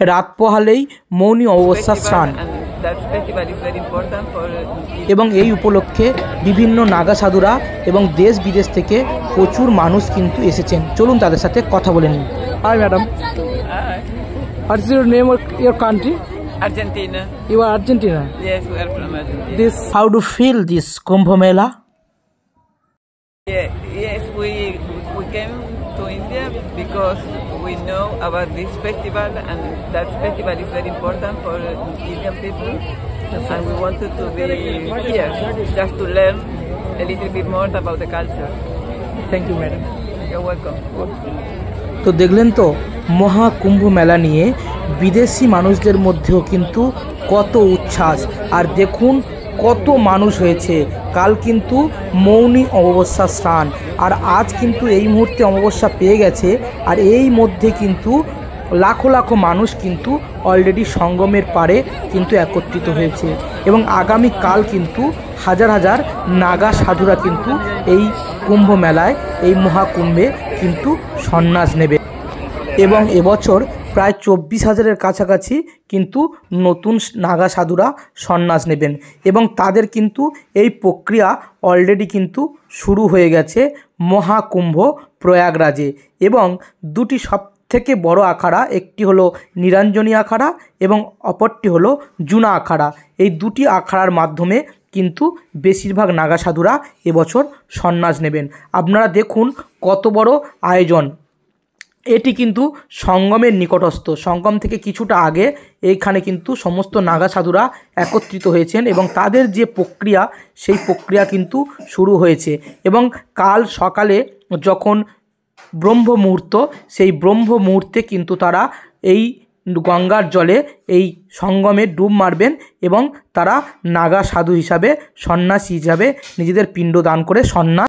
রাত পোহালেই মৌনী অমাবস্যা স্নান এবং এই উপলক্ষে বিভিন্ন নাগা সাধুরা এবং দেশ বিদেশ থেকে প্রচুর মানুষ কিন্তু এসেছেন। চলুন তাদের সাথে কথা বলে নিন। Hi madam. Hi. What is your name or your country? Argentina. You are Argentina. Yes, we are from Argentina. This How do you feel this Kumbh Mela? Yes, we came to India because we know about this festival, and that festival is very important for Indian people, and we wanted to be here just to learn a little bit more about the culture. thank you madam. You're welcome. তো দেখলেন তো মহাকুম্ভ মেলা নিয়ে বিদেশি মানুষদের মধ্যেও কিন্তু কত উচ্ছ্বাস। আর দেখুন কত মানুষ হয়েছে। কাল কিন্তু মৌনী অমাবস্যা স্নান, আর আজ কিন্তু এই মুহূর্তে অমাবস্যা পেয়ে গেছে। আর এই মধ্যে কিন্তু লাখো লাখো মানুষ কিন্তু অলরেডি সঙ্গমের পাড়ে কিন্তু একত্রিত হয়েছে এবং আগামী কাল কিন্তু হাজার হাজার নাগা সাধুরা কিন্তু এই কুম্ভ মেলায়, এই মহাকুম্ভে কিন্তু সন্ন্যাস নেবে এবং এবছর প্রায় 24,000-এর কাছাকাছি কিন্তু নতুন নাগা সাধুরা সন্ন্যাস নেবেন এবং তাদের কিন্তু এই প্রক্রিয়া অলরেডি কিন্তু শুরু হয়ে গেছে মহাকুম্ভ প্রয়াগরাজে। এবং দুটি সবথেকে বড় আখাড়া, একটি হলো নিরঞ্জনী আখাড়া এবং অপরটি হলো জুনা আখাড়া। এই দুটি আখাড়ার মাধ্যমে কিন্তু বেশিরভাগ নাগা সাধুরা এবছর সন্ন্যাস নেবেন। আপনারা দেখুন কত বড় আয়োজন। এটি কিন্তু সঙ্গমের নিকটস্থ, সঙ্গম থেকে কিছুটা আগে এইখানে কিন্তু সমস্ত নাগা সাধুরা একত্রিত হয়েছেন এবং তাদের যে প্রক্রিয়া, সেই প্রক্রিয়া কিন্তু শুরু হয়েছে। এবং কাল সকালে যখন ব্রহ্ম মুহূর্ত, সেই ব্রহ্ম মুহূর্তে কিন্তু তারা এই গঙ্গার জলে এই সঙ্গমে ডুব মারবেন এবং তারা নাগা সাধু হিসাবে, সন্ন্যাসী হিসাবে নিজেদের পিণ্ড দান করে সন্ন্যাস